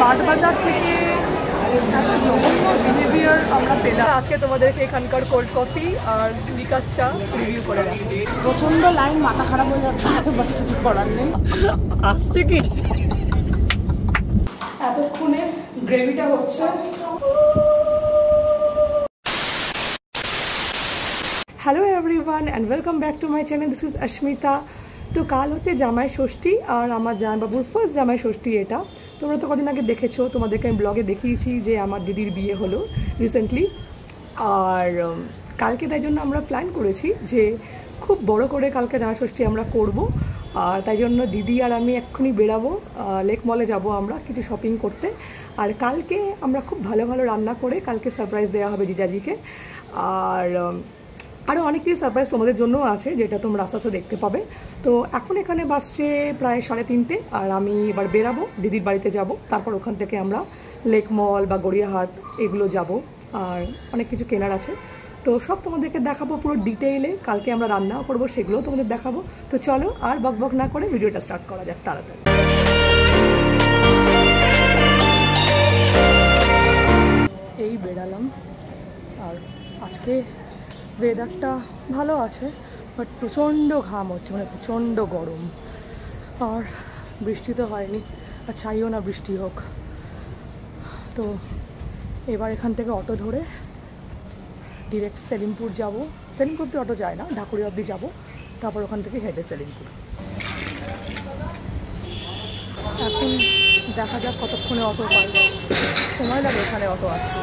Smart বাজার থেকে একটা জঘন্য বিহেভিয়ার আমরা পেলাম। আজকে তোমাদেরকে এখানকার কোল্ড কফি আর লিকার চা রিভিউ করে রাখি। প্রচন্ড লাইন, মাথা খারাপ হয়ে যাচ্ছে, কিছু করার নেই। আসছে কি এতক্ষণে গ্রেভিটা হচ্ছে। Hello everyone and welcome back to my channel. This is Asmita. তো কাল হচ্ছে জামাই ষষ্ঠী আর আমার জামাইবাবুর ফার্স্ট জামাই ষষ্ঠী। এটা তোমরা তো কদিন আগে দেখেছো, তোমাদেরকে আমি ব্লগে দেখিয়েছি যে আমার দিদির বিয়ে হলো রিসেন্টলি। আর কালকে তাই জন্য আমরা প্ল্যান করেছি যে খুব বড় করে কালকে জামাই ষষ্ঠী আমরা করব। আর তাই জন্য দিদি আর আমি এক্ষুনি বেরাবো, লেক মলে যাব আমরা কিছু শপিং করতে। আর কালকে আমরা খুব ভালো ভালো রান্না করে কালকে সারপ্রাইজ দেওয়া হবে জিজাজিকে। আর আরও অনেক কিছু সারপ্রাইজ তোমাদের জন্যও আছে, যেটা তোমরা আস্তে আস্তে দেখতে পাবে। তো এখন এখানে বাসছে প্রায় 3:30, আর আমি এবার বেরাবো, দিদির বাড়িতে যাব। তারপর ওখান থেকে আমরা লেক মল বা গড়িয়াহাট এগুলো যাব। আর অনেক কিছু কেনার আছে, তো সব তোমাদেরকে দেখাবো পুরো ডিটেইলে। কালকে আমরা রান্নাও করবো, সেগুলোও তোমাদের দেখাবো। তো চলো আর বকবক না করে ভিডিওটা স্টার্ট করা যাক তাড়াতাড়ি। এই বেরালাম, আর আজকে ওয়েদারটা ভালো আছে, বাট প্রচণ্ড ঘাম হচ্ছে, মানে প্রচণ্ড গরম। আর বৃষ্টি তো হয়নি, আর চাইও না বৃষ্টি হোক। তো এবার এখান থেকে অটো ধরে ডিরেক্ট সেলিমপুর যাব। সেলিমপুর দিয়ে অটো যায় না, ঢাকুরিয়া অবধি যাব, তারপর ওখান থেকে হেঁটে সেলিমপুর। এখন দেখা যাক কতক্ষণে অটো পাই, সময় লাগে এখানে অটো আসতে।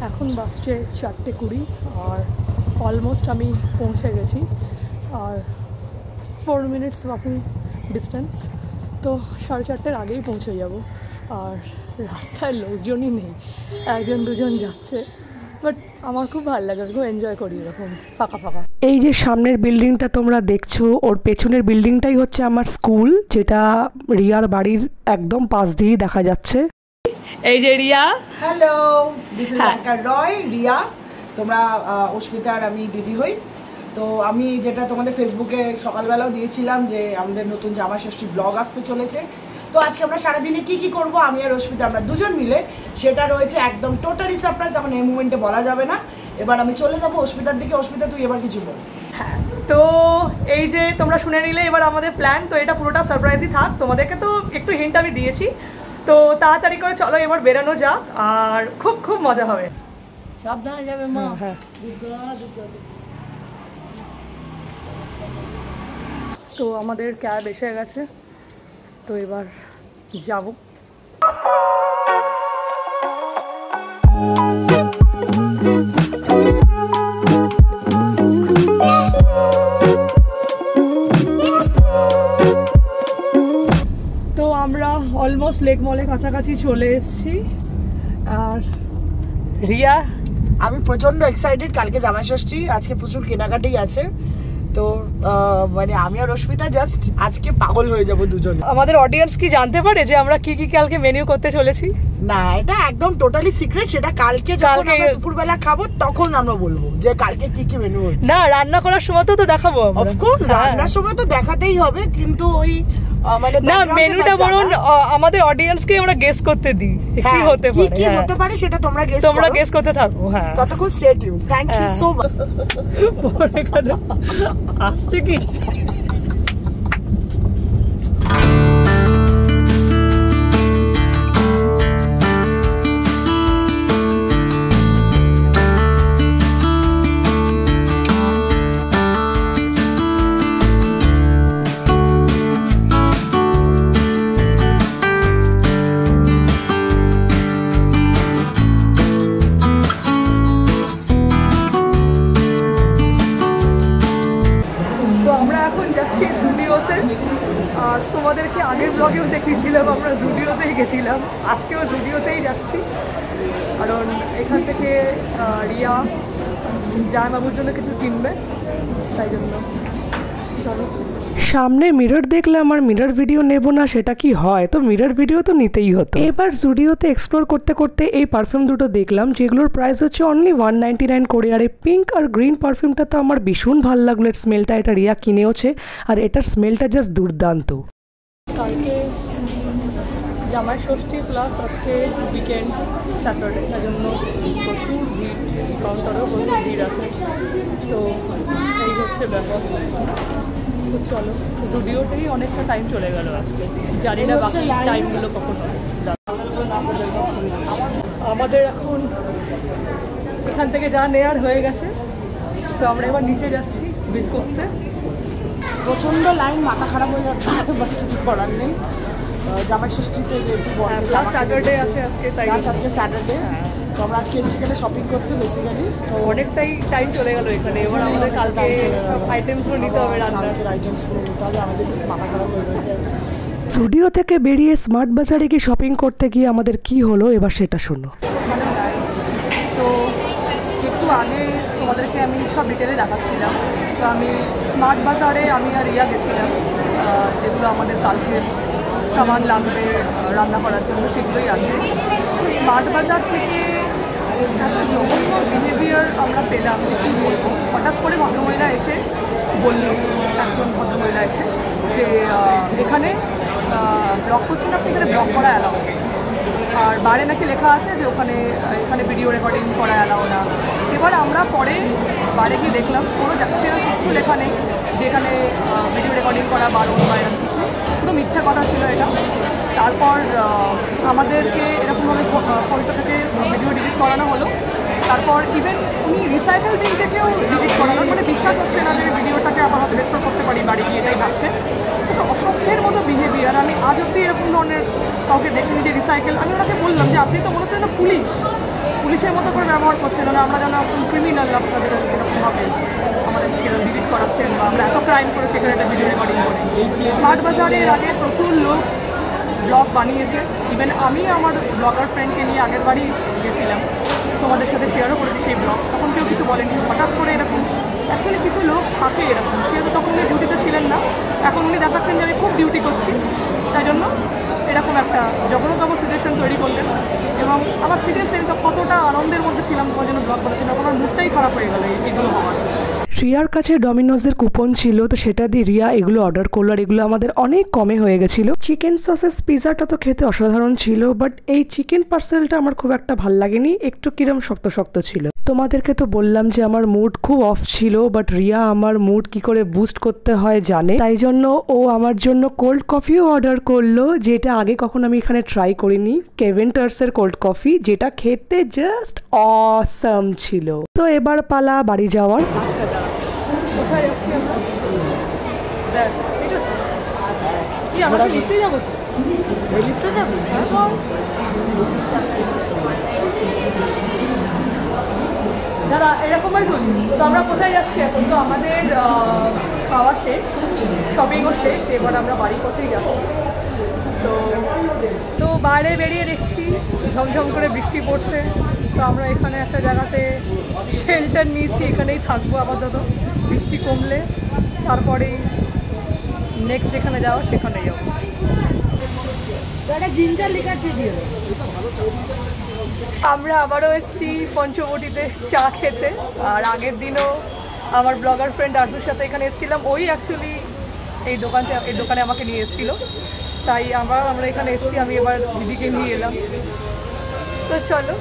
এখন বাসছে 4:20, আর অলমোস্ট আমি পৌঁছে গেছি। আর 4 মিনিটস ওয়াকিং ডিস্টেন্স, তো 4:30-এর আগেই পৌঁছে যাব। আর রাস্তায় লোকজনই নেই, একজন দুজন যাচ্ছে, বাট আমার খুব ভালো লাগে, খুব এনজয় করি এরকম ফাঁকা ফাঁকা। এই যে সামনের বিল্ডিংটা তোমরা দেখছো, ওর পেছনের বিল্ডিংটাই হচ্ছে আমার স্কুল, যেটা রিয়ার বাড়ির একদম পাশ দিয়েই দেখা যাচ্ছে। এই যে Riya. Hello, this is anchor Roy, Riya. তোমরা অস্মিতা আর আমি দিদি হই। তো আমি যেটা তোমাদের ফেসবুকে সকালবেলাও দিয়েছিলাম যে আমাদের নতুন জামাই ষষ্ঠী ব্লগ আসতে চলেছে। তো আজকে আমরা সারাদিনে কি কি করব আমি আর অস্মিতা, আমরা দুজন মিলে, সেটা রয়েছে একদম টোটালি সারপ্রাইজ। এখন এই মুমেন্টে বলা যাবে না। এবার আমি চলে যাব অস্মিতার দিকে। অস্মিতা, তুই এবার কিছু বল। হ্যাঁ, তো এই যে তোমরা শুনে নিলে এবার আমাদের প্ল্যান। তো এটা পুরোটা সারপ্রাইজই থাক, তোমাদেরকে তো একটু হিন্ট আমি দিয়েছি। তো তাড়াতাড়ি করে চলো এবার বেরোনো যাক, আর খুব খুব মজা হবে। সাবধানে যাবে মা। হ্যাঁ, তো আমাদের ক্যাব এসে গেছে, তো এবার যাব। তো আমরা অলমোস্ট লেক মলের কাছাকাছি চলে এসেছি। আর রিয়া, আমি প্রচন্ড এক্সাইটেড। কালকে জামাই ষষ্ঠী, আজকে প্রচুর কেনাকাটি আছে। তো মানে আমি আর অস্মিতা জাস্ট আজকে পাগল হয়ে যাব দুজন। আমাদের অডিয়েন্স কি জানতে পারে যে আমরা কি কি কালকে মেনু করতে চলেছি? না, এটা একদম টোটালি সিক্রেট। সেটা কালকে যখন আমরা দুপুরবেলা খাবো তখন আমরা বলবো যে কালকে কি কি মেনু হচ্ছে। না, রান্না করার সময় তো দেখাবো আমরা। অফকোর্স রান্নার সময় তো দেখাতেই হবে, কিন্তু ওই মানে না, মেনুটা বরং আমাদের অডিয়েন্সকে আমরা গেস করতে দিই কি হতে পারে। কি হতে পারে সেটা তোমরা গেস করতে থাকো। হ্যাঁ, ততক্ষণ stay tune. Thank you so much. আসছে কি তোমাদেরকে আগের ব্লগেও দেখিয়েছিলাম, আমরা জুডিওতেই গেছিলাম, আজকেও জুডিওতেই যাচ্ছি। কারণ এখান থেকে রিয়া জামাইবাবুর জন্য কিছু কিনবে, তাই জন্য চলো। সামনে মিরর দেখলাম আর মিরর ভিডিও নেব না সেটা কি হয়, তো মিরর ভিডিও তো নিতেই হতো। এবার জুডিওতে এক্সপ্লোর করতে করতে এই পারফিউম দুটো দেখলাম যেগুলোর প্রাইস হচ্ছে অনলি 199 করে। আর এই পিঙ্ক আর গ্রিন পারফিউমটা তো আমার ভীষণ ভালো লাগলো এর স্মেলটা। এটা রিয়া কিনেওছে আর এটার স্মেলটা জাস্ট দুর্দান্ত। কালকে জামাই ষষ্ঠী প্লাস আজকে উইকেন্ড স্যাটারডে, তার জন্য প্রচুর ভিড়, কাউন্টারেও প্রচুর ভিড় আছে। তো এই হচ্ছে ব্যাপার। তো চলো, জুডিওতেই অনেকটা টাইম চলে গেল আজকে, জানি না বাকি টাইমগুলো কখন হবে। আমাদের এখন এখান থেকে যা নেয়ার হয়ে গেছে, তো আমরা এবার নিচে যাচ্ছি বিল করতে। প্রচণ্ড লাইন, মাথা খারাপ হয়ে যাচ্ছে, কিছু করার নেই। জামাই ষষ্ঠীতে যেহেতু স্যাটারডে আছে আজকে, তাই আজকে স্যাটারডে, তো আমরা আজকে এসেছি এখানে শপিং করতে বেসিক্যালি। তো অনেকটাই টাইম চলে গেল এখানে। এবার আমাদের কালকে আইটেমসগুলো নিতে হবে, রান্নার আইটেমসগুলো নিতে হবে, আমাদের জাস্ট মাথা খারাপ হয়ে গেছে। স্টুডিও থেকে বেরিয়ে স্মার্ট বাজারে গিয়ে শপিং করতে গিয়ে আমাদের কি হলো এবার সেটা শোনো। তো একটু আগে তোমাদেরকে আমি সব ডিটেলে দেখাচ্ছিলাম। তো আমি স্মার্ট বাজারে আমি আর রিয়া গেছিলাম, যেগুলো আমাদের কালকে সামান লাগবে রান্না করার জন্য সেগুলোই আনবে। তো স্মার্ট বাজার থেকে একটা জঘন্য বিহেভিয়ার আমরা পেলাম, কী বলবো। হঠাৎ করে ভদ্রমহিলা এসে বলল, একজন ভদ্রমহিলা এসে, যে এখানে ব্লগ করছেন আপনি, এখানে ব্লগ করা অ্যালাউ, আর বাইরে নাকি লেখা আছে যে এখানে ভিডিও রেকর্ডিং করা অ্যালাউ না। এবার আমরা পরে বাইরে গিয়ে দেখলাম কোনো জাতীয় কিছু লেখা নেই যে এখানে ভিডিও রেকর্ডিং করা বারণ বা এরকম কিছু, পুরো মিথ্যা কথা ছিল এটা। তারপর আমাদেরকে এরকমভাবে ফোনটা থেকে ভিডিও ডিলিট করানো হলো। তারপর ইভেন উনি রিসাইকেল বিল থেকেও ডিলিট করানো, মানে বিশ্বাস হচ্ছে না যে ভিডিওটাকে আবার হয়তো রেস্টোর করতে পারি বাড়ি গিয়ে, এটাই ভাবছে। তো অসভ্যের মতো বিহেভিয়ার, আমি আজ অব্দি এরকম ধরনের কাউকে দেখিনি যে রিসাইকেল। আমি ওনাকে বললাম যে আপনি তো মনে হচ্ছে না পুলিশের মতো করে ব্যবহার করছেন, মানে আমরা যেন এখন ক্রিমিনাল, আপনাদের এরকমভাবে আমাদের ডিলিট করাচ্ছেন বা আমরা এত ক্রাইম করেছি এখানে একটা ভিডিও রেকর্ডিং করে। স্মার্ট বাজারের আগে প্রচুর লোক ব্লগ বানিয়েছে। ইভেন আমি আমার ব্লগার ফ্রেন্ডকে নিয়ে আগের বাড়ি গেছিলাম, তোমাদের সাথে শেয়ারও করেছি সেই ব্লগ, তখন কেউ কিছু বলেনি। হঠাৎ করে এরকম অ্যাকচুয়ালি কিছু লোক থাকে এরকম, সেহেতু তখন উনি ডিউটিতে ছিলেন না, এখন উনি দেখাচ্ছেন যে আমি খুব ডিউটি করছি, তাই জন্য এরকম একটা জঘন্যতম সিচুয়েশন তৈরি করলেন। এবং আমার সিরিয়াসলি আমি তো কতটা আনন্দের মধ্যে ছিলাম তোমার জন্য ব্লগ করেছিলাম, আমার মুডটাই খারাপ হয়ে গেল এইগুলো হওয়ার। রিয়ার কাছে ডমিনোজের কুপন ছিল, তো সেটা দিয়ে রিয়া এগুলো অর্ডার করলো, আর এগুলো আমাদের অনেক কমে হয়ে গেছিলো। চিকেন সসেস পিৎজাটা তো খেতে অসাধারণ ছিল, বাট এই চিকেন পার্সেলটা আমার খুব একটা ভাল লাগেনি, একটু কিরম শক্ত শক্ত ছিল। তোমাদেরকে তো বললাম যে আমার মুড খুব অফ ছিল, বাট রিয়া আমার মুড কি করে বুস্ট করতে হয় জানে, তাই জন্য ও আমার জন্য কোল্ড কফিও অর্ডার করলো, যেটা আগে কখনো আমি এখানে ট্রাই করিনি। কেভেন্টার্সের কোল্ড কফি, যেটা খেতে জাস্ট অসাম ছিল। তো এবার পালা বাড়ি যাওয়ার। আচ্ছা, কোথায় যাচ্ছি আমরা? দেখ, ঠিক আছে, আমরা লিফটে যাবো। তো লিফটে যাবো, দাঁড়া, এরকমই তো। তো আমরা কোথায় যাচ্ছি এখন? তো আমাদের খাওয়া শেষ, শপিংও শেষ, এবার আমরা বাড়ির পথেই যাচ্ছি। তো বাইরে বেরিয়ে দেখছি ঝমঝম করে বৃষ্টি পড়ছে। তো আমরা এখানে একটা জায়গাতে শেল্টার নিয়েছি, এখানেই থাকবো আপাতত, বৃষ্টি কমলে তারপরেই নেক্সট যেখানে যাওয়া সেখানে যাবো। Ginger liquor video. আমরা আবারও এসেছি পঞ্চবটিতে চা খেতে, আর আগের দিনও আমার ব্লগার ফ্রেন্ড আরজুর সাথে এখানে এসেছিলাম। ওই অ্যাকচুয়ালি এই দোকানে আমাকে নিয়ে এসেছিলো, তাই আমরা এখানে এসেছি। আমি এবার দিদিকে নিয়ে এলাম। তো চলো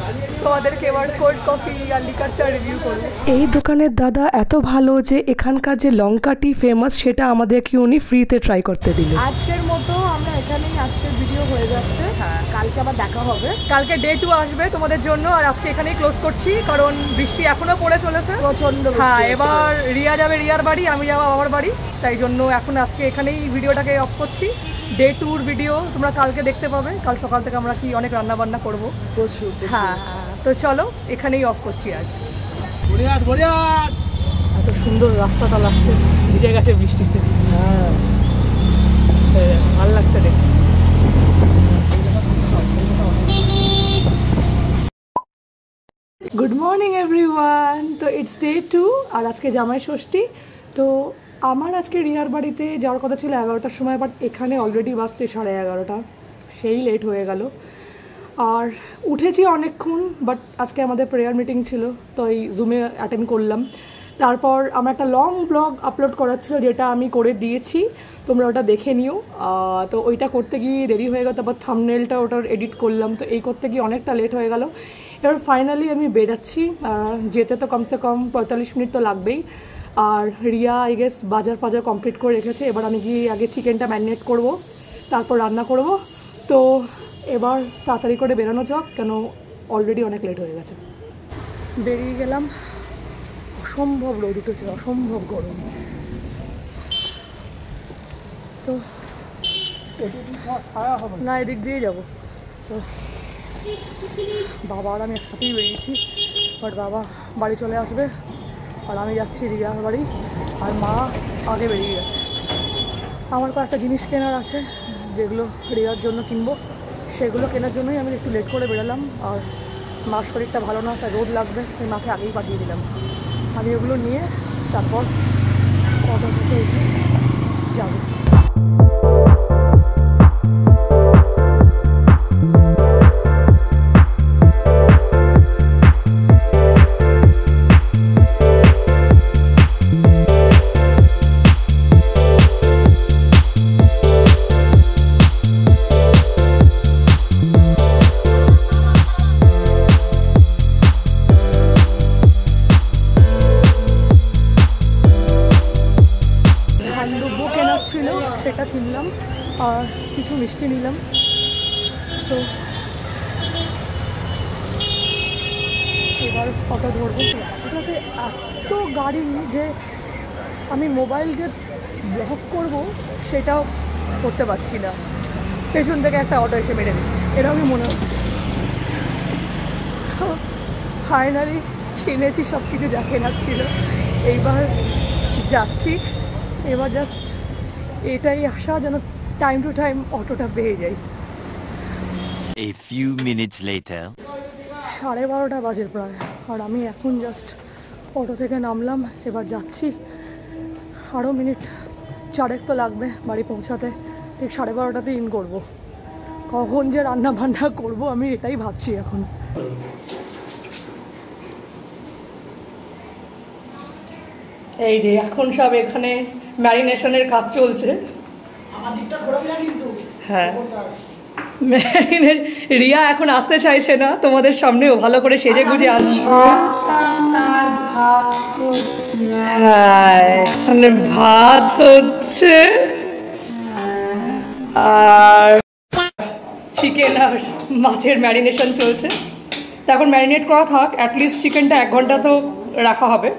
তোমাদেরকে এবার কোল্ড কফি আর লিকার চা রিভিউ করবো। এই দোকানের দাদা এত ভালো যে এখানকার যে লঙ্কা টি ফেমাস, সেটা আমাদেরকে উনি ফ্রিতে ট্রাই করতে দিল। আজকের মতো আমরা এখানেই, আজকের ভিডিও হয়ে যাচ্ছে। হ্যাঁ, কালকে আবার দেখা হবে। কালকে ডে 2 আসবে তোমাদের জন্য, আর আজকে এখানেই ক্লোজ করছি কারণ বৃষ্টি এখনো পড়ে চলেছে প্রচন্ড। হ্যাঁ, এবার রিয়া যাবে রিয়ার বাড়ি, আমি যাবো আমার বাড়ি, তাই জন্য এখন আজকে এখানেই ভিডিওটাকে অফ করছি। ডে 2 ভিডিও তোমরা কালকে দেখতে পাবে। কাল সকাল থেকে আমরা কি অনেক রান্না বান্না করবো প্রচুর। হ্যাঁ, তো চলো এখানেই অফ করছি আজ। এত সুন্দর রাস্তাটা লাগছে, ভিজে গেছে বৃষ্টিতে। হ্যাঁ, ভালো লাগছে দেখতে। Good morning everyone. তো ইটস ডে 2, আর আজকে জামাই ষষ্ঠী। তো আমার আজকে রিয়ার বাড়িতে যাওয়ার কথা ছিল 11টার সময়, বাট এখানে অলরেডি বাজছে 11:30, সেই লেট হয়ে গেল। আর উঠেছি অনেকক্ষণ, বাট আজকে আমাদের প্রেয়ার মিটিং ছিল, তো এই জুমে অ্যাটেন্ড করলাম। তারপর আমার একটা লং ব্লগ আপলোড করার ছিল, যেটা আমি করে দিয়েছি, তোমরা ওটা দেখে নিও। তো ওইটা করতে গিয়ে দেরি হয়ে গেল, তারপর থাম্বনেলটা ওটার এডিট করলাম, তো এই করতে গিয়ে অনেকটা লেট হয়ে গেল। এবার ফাইনালি আমি বেরাচ্ছি, যেতে তো কমসে কম 45 মিনিট তো লাগবেই। আর রিয়া আই গেস বাজার কমপ্লিট করে রেখেছে। এবার আমি গিয়ে আগে চিকেনটা ম্যারিনেট করব, তারপর রান্না করব। তো এবার তাড়াতাড়ি করে বেরোনো যাক, কেন অলরেডি অনেক লেট হয়ে গেছে। বেরিয়ে গেলাম, অসম্ভব রোদ উঠেছে, অসম্ভব গরম। তো না, এদিক দিয়ে যাবো। তো বাবা আর আমি একসাথেই বেরিয়েছি, বাট বাবা বাড়ি চলে আসবে, আর আমি যাচ্ছি রিয়ার বাড়ি, আর মা আগে বেরিয়ে গেছে। আমার কয়েকটা জিনিস কেনার আছে, যেগুলো রিয়ার জন্য কিনবো, সেগুলো কেনার জন্যই আমি একটু লেট করে বেরোলাম। আর মার শরীরটা ভালো না, তাই রোদ লাগবে, সেই মাকে আগেই পাঠিয়ে দিলাম। আমি ওগুলো নিয়ে তারপর অটো থেকে এসে যাবো। সেটা কিনলাম আর কিছু মিষ্টি নিলাম। তো এবার অটো ধরবো। এটাতে এত গাড়ি যে আমি মোবাইল যে ব্লক করব সেটাও করতে পারছি না, পেছন থেকে একটা অটো এসে মেরে দিচ্ছে, এরকমই মনে হচ্ছে। তো ফাইনালি কিনেছি সব কিছু, যা কেনার ছিল। এইবার যাচ্ছি, এবার জাস্ট এটাই আশা যেন টাইম টু টাইম অটোটা পেয়ে যাই। A few minutes later 12:30 বাজে প্রায়, আর আমি এখন জাস্ট অটো থেকে নামলাম, এবার যাচ্ছি। আরও মিনিট 4 তো লাগবে বাড়ি পৌঁছাতে, ঠিক 12:30টাতে ইন করবো। কখন যে রান্না বান্না করবো আমি এটাই ভাবছি এখন। এই যে এখন সব এখানে ম্যারিনেশনের কাজ চলছে। হ্যাঁ, রিয়া এখন আসতে চাইছে না তোমাদের সামনেও, ভালো করে সেজে গুজে আসবে। হ্যাঁ, এখানে ভাত হচ্ছে আর চিকেন আর মাছের ম্যারিনেশন চলছে। এখন ম্যারিনেট করা থাক, অ্যাটলিস্ট চিকেনটা 1 ঘন্টা তো রাখা হবে।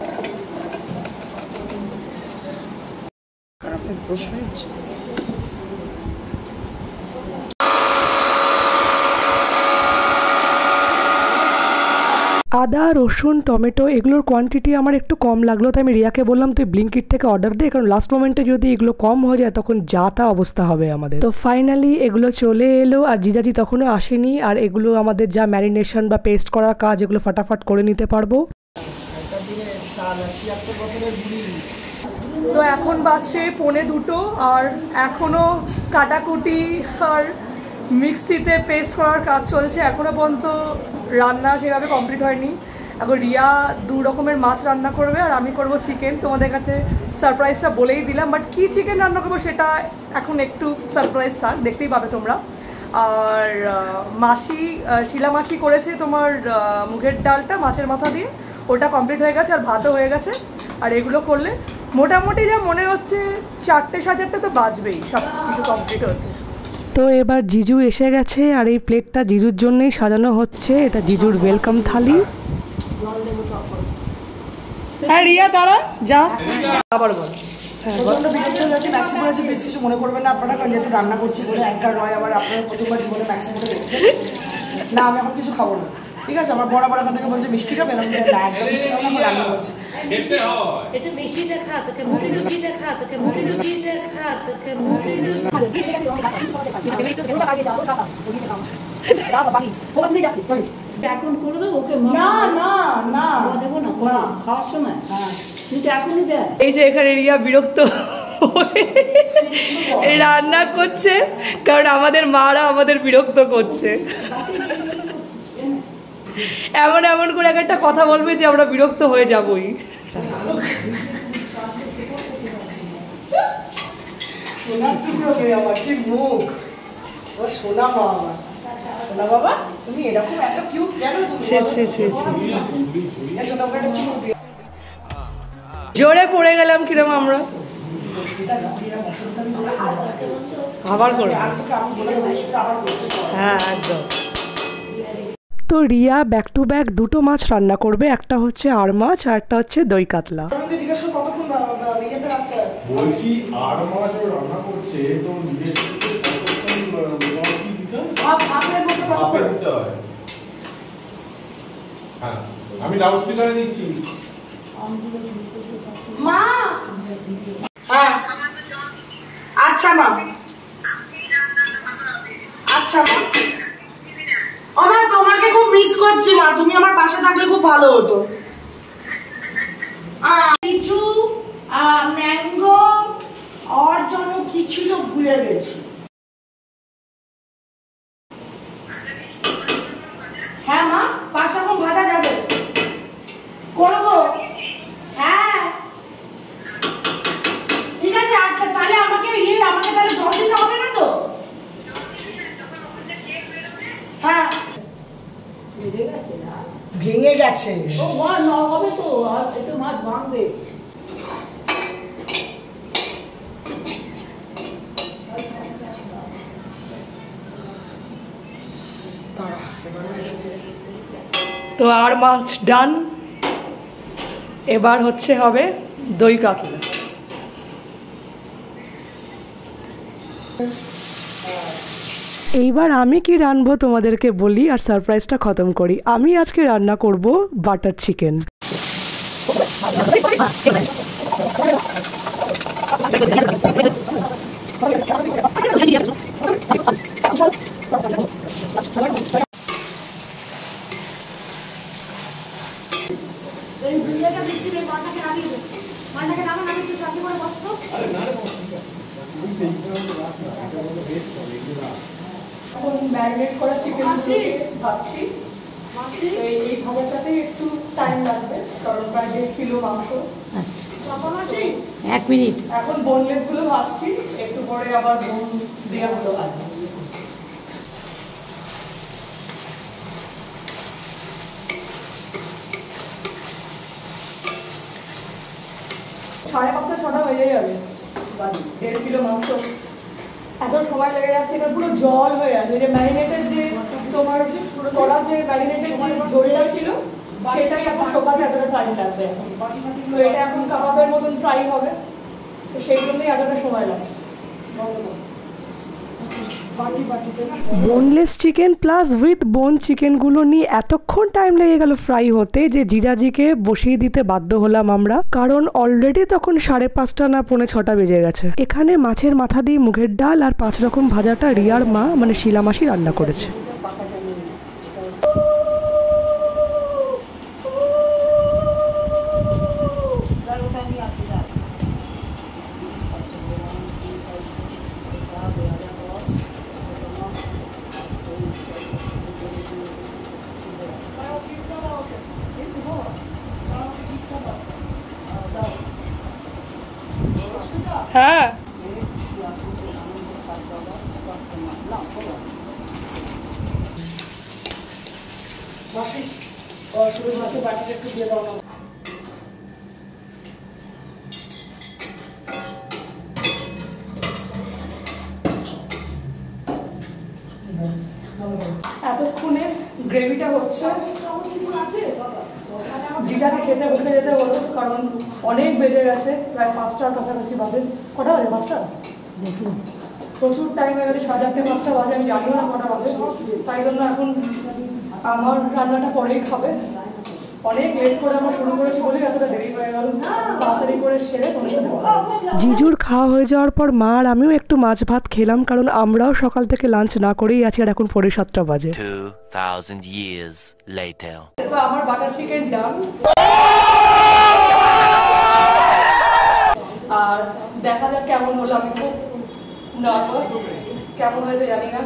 আদা, রসুন, টমেটো এগুলোর কোয়ান্টিটি আমার একটু কম লাগলো, তাই আমি রিয়াকে বললাম তুই ব্লিঙ্কিট থেকে অর্ডার দে, কারণ লাস্ট মোমেন্টে যদি এগুলো কম হয়ে যায় তখন যা তা অবস্থা হবে আমাদের। তো ফাইনালি এগুলো চলে এলো, আর জিজাজি তখনও আসেনি, আর এগুলো আমাদের যা ম্যারিনেশন বা পেস্ট করার কাজ এগুলো ফাটাফাট করে নিতে পারবো। তো এখন বাজছে 1:45, আর এখনও কাটাকুটি আর মিক্সিতে পেস্ট করার কাজ চলছে। এখনও পর্যন্ত রান্না সেভাবে কমপ্লিট হয়নি। এখন রিয়া 2 রকমের মাছ রান্না করবে, আর আমি করব চিকেন। তোমাদের কাছে সারপ্রাইজটা বলেই দিলাম, বাট কী চিকেন রান্না করবো সেটা এখন একটু সারপ্রাইজ থাক, দেখতেই পাবে তোমরা। আর মাসি, শিলা মাসি করেছে তোমার মুগের ডালটা মাছের মাথা দিয়ে, ওটা কমপ্লিট হয়ে গেছে, আর ভাতও হয়ে গেছে। আর এগুলো করলে মোটামুটি যা মনে হচ্ছে 4টে 4:30 তো বাজবেই সব কিছু কমপ্লিট হতে। তো এবার জিজু এসে গেছে, আর এই প্লেটটা জিজুর জন্যই সাজানো হচ্ছে, এটা জিজুর ওয়েলকাম থালি। হ্যাঁ রিয়া দাঁড়া, যা আবার বল। প্রচন্ড বিরক্ত হয়ে যাচ্ছে, ম্যাক্সিমো আছে, প্লিজ কিছু মনে করবেন না আপনারা, কারণ যেহেতু রান্না করছি বলে একবার রয়, আবার আপনারা প্রথমবার জীবনে ম্যাক্সিমোটা দেখছেন না। আমি এখন কিছু খাবো না, ঠিক আছে? আমার বড় এখান থেকে বলছে মিষ্টি খাবে, না একদম মিষ্টি খাবো না, রান্না করছি। একটু বেশি দেখা তোকে, মুখে মিষ্টি দেখা তোকে, মুখে মিষ্টি দেখা তোকে, মুখে এখন করে দেবো ওকে। না না না দেবো না খাওয়ার সময়। এই যে এখানে রিয়া বিরক্ত রান্না করছে, কারণ আমাদের মারা আমাদের বিরক্ত করছে। এমন এমন করে একটা কথা বলবে যে আমরা বিরক্ত হয়ে যাবই। জোরে পড়ে গেলাম কিরম আমরা, আবার করে। হ্যাঁ একদম। তো রিয়া ব্যাক টু ব্যাক দুটো মাছ রান্না করবে, একটা হচ্ছে আর মাছ আর একটা হচ্ছে দই কাতলা। বলছি আর মাছ রান্না করছে তো জিজ্ঞেস করতে দিতে হয়। হ্যাঁ আমি লাউড স্পিকারে দিচ্ছি। মা হ্যাঁ আচ্ছা মা, আচ্ছা মা। আমার তোমাকে খুব মিস করছি মা, তুমি আমার পাশে থাকলে খুব ভালো হতো। লিচু, ম্যাঙ্গো আর যেন কি ছিল ভুলে গেছি। হ্যাঁ মা, 5 রকম ভাজা যাবে, করবো। হ্যাঁ ঠিক আছে। আচ্ছা তাহলে আমাকে তাহলে জল দিতে হবে না তো? হ্যাঁ ভেঙে গেছে। মাছ ভাঙবে। তো আর মাছ ডান, এবার হবে দই কাতলা। এইবার আমি কি রান্নাবো তোমাদেরকে বলি আর সারপ্রাইজটা খতম করি। আমি আজকে রান্না করব বাটার চিকেন। এখন ম্যারিনেট করা চিকেন ভাবছি, এই ভাজাটাতে একটু টাইম লাগবে কারণ প্রায় 1.5 কিলো মাংস। আচ্ছা 1 মিনিট। এখন বোনলেস গুলো ভাজছি, একটু পরে আবার বোন দেওয়া হলো। সাড়ে 5-6টা বেজে যাবে, 1.5 কিলো মাংস। এত সময় লেগে যাচ্ছে, এবার পুরো জল হয়ে আছে। যে ম্যারিনেটের যে তোমার করা যে ম্যারিনেটের ঝোলটা ছিল সেটাই এখন সকালে এতটা টাইম লাগবে। তো এটা এখন কাবাবের মতন ফ্রাই হবে, তো সেই জন্যই এতটা সময় লাগছে। বোনলেস চিকেন প্লাস উইথ বোন চিকেনগুলো নিয়ে এতক্ষণ টাইম লেগে গেল ফ্রাই হতে যে জিজাজিকে বসিয়ে দিতে বাধ্য হলাম আমরা, কারণ অলরেডি তখন 5:30 না 5:45 বেজে গেছে। এখানে মাছের মাথা দিয়ে মুগের ডাল আর 5 রকম ভাজাটা রিয়ার মা মানে শিলা মাসি রান্না করেছে। হ্যাঁ মাসি শুরু মাকে বাটিটা একটু দিয়ে দাও না। এতক্ষণে গ্রেভিটা হচ্ছে, জিজাকে খেতে উঠে যেতে হলো কারণ অনেক বেজে গেছে, প্রায় 5টার কাছাকাছি বাজে। কটা বাজে? 5টা? প্রচুর টাইম হয়ে গেছে, 4:30-5টা বাজে, আমি জানিও না কটা বাজে। তাই জন্য এখন আমার রান্নাটা পরেই খাবে। অনেক লেট করে আমরা শুরু করেছি বলে এতটা দেরি হয়ে গেল, তাড়াতাড়ি করে সেরে তোমার সাথে কথা বলছি। জিজুর খাওয়া হয়ে যাওয়ার পর মা আর আমিও একটু মাছ ভাত খেলাম, কারণ আমরাও সকাল থেকে লাঞ্চ না করেই আছি আর এখন 7:30 বাজে। 2000 years later. তো আমার বাটার চিকেন ডান। আর দেখা যাক কেমন হলো। আমি খুব নার্ভাস, কেমন হয়েছে জানি না।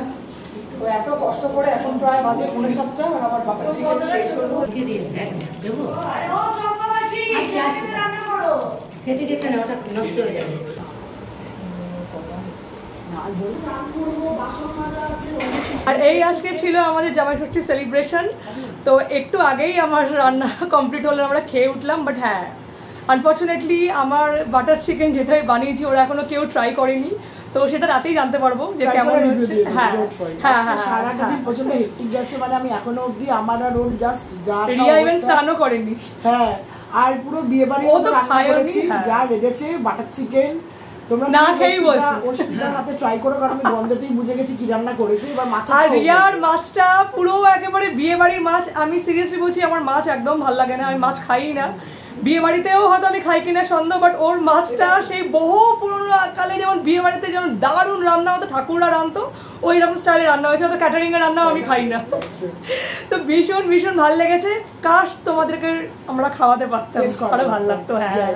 তো এত কষ্ট করে এখন প্রায় বাজে 7:30 আর আমার বাপের চিকেন শেষ হলো। খেতে খেতে না ওটা নষ্ট হয়ে যাবে। আর এই আজকে ছিল আমাদের জামাই ষষ্ঠী সেলিব্রেশন। তো একটু আগেই আমার রান্না কমপ্লিট হলো, আমরা খেয়ে উঠলাম। বাট হ্যাঁ, আনফর্চুনেটলি আমার বাটার চিকেন যেটাই বানিয়েছি ওরা এখনো কেউ ট্রাই করেনি। তো সেটা রাতেই জানতে পারবো যে কেমন হচ্ছে। হ্যাঁ হ্যাঁ হ্যাঁ, সারাটা দিন প্রচন্ড হেক্টিক যাচ্ছে, মানে আমি এখনো অবধি আমার আর ওর জাস্ট যা রিয়া ইভেন স্নানও করেনি। হ্যাঁ, আর পুরো বিয়ে বাড়ির ও তো মতো রান্না করেছি, হ্যাঁ। যা রেঁধেছে বাটার চিকেন তোমরা না খেয়েই বলছি। অস্মিতার হাতে ট্রাই করো, কারণ আমি গন্ধতেই বুঝে গেছি কি রান্না করেছে। এবার মাছ আর রিয়ার মাছটা পুরো একেবারে বিয়ে বাড়ির মাছ। আমি সিরিয়াসলি বলছি, আমার মাছ একদম ভালো লাগে না, আমি মাছ খাই না। বিয়ে বাড়িতেও হয়তো আমি খাই কিনা সন্দেহ, বাট ওর মাছটা সেই বহু পুরোনো কালে যেমন বিয়ে বাড়িতে যেমন দারুণ রান্না হতো, ঠাকুররা রান্তো ওই রকম স্টাইলে রান্না হয়েছে, হয়তো ক্যাটারিং এর রান্নাও আমি খাই না। তো ভীষণ ভীষণ ভালো লেগেছে। কাশ তোমাদেরকে আমরা খাওয়াতে পারতাম, আরো ভালো লাগতো। হ্যাঁ,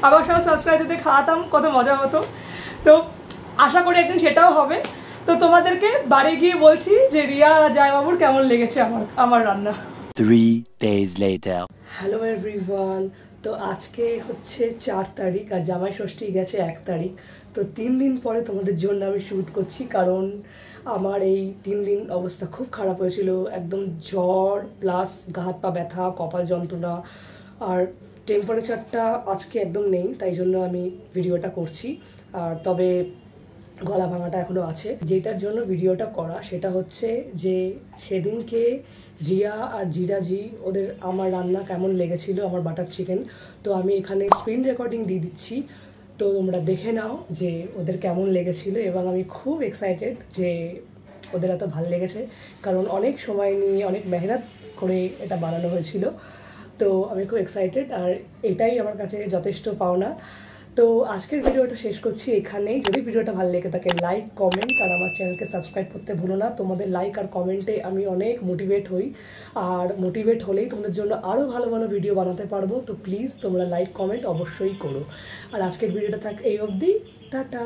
আবার সব সাবস্ক্রাইবারদের খাওয়াতাম, কত মজা হতো। তো আশা করি একদিন সেটাও হবে। তো তোমাদেরকে বাড়ি গিয়ে বলছি যে রিয়া আর জামাইবাবুর কেমন লেগেছে আমার রান্না। 3 days later. হ্যালো এভরিওয়ান, তো আজকে হচ্ছে 4 তারিখ আর জামাই ষষ্ঠী গেছে 1 তারিখ। তো 3 দিন পরে তোমাদের জন্য আমি শ্যুট করছি, কারণ আমার এই 3 দিন অবস্থা খুব খারাপ হয়েছিল। একদম জ্বর প্লাস গা হাত পা ব্যথা, কপাল যন্ত্রণা, আর টেম্পারেচারটা আজকে একদম নেই, তাই জন্য আমি ভিডিওটা করছি। আর তবে গলা ভাঙাটা এখনও আছে। যেটার জন্য ভিডিওটা করা সেটা হচ্ছে যে সেদিনকে রিয়া আর জিজাজি ওদের আমার রান্না কেমন লেগেছিল, আমার বাটার চিকেন। তো আমি এখানে স্ক্রিন রেকর্ডিং দিয়ে দিচ্ছি, তো তোমরা দেখে নাও যে ওদের কেমন লেগেছিল। এবং আমি খুব এক্সাইটেড যে ওদের এত ভালো লেগেছে, কারণ অনেক সময় নিয়ে অনেক মেহনত করে এটা বানানো হয়েছিল। তো আমি খুব এক্সাইটেড, আর এটাই আমার কাছে যথেষ্ট পাওনা। তো আজকের ভিডিওটা শেষ করছি এখানেই। যদি ভিডিওটা ভালো লেগে থাকে লাইক কমেন্ট আর আমার চ্যানেলকে সাবস্ক্রাইব করতে ভুলো না। তোমাদের লাইক আর কমেন্টে আমি অনেক মোটিভেট হই, আর মোটিভেট হলেই তোমাদের জন্য আরও ভালো ভালো ভিডিও বানাতে পারবো। তো প্লিজ তোমরা লাইক কমেন্ট অবশ্যই করো। আর আজকের ভিডিওটা থাক এই অবধি, টাটা।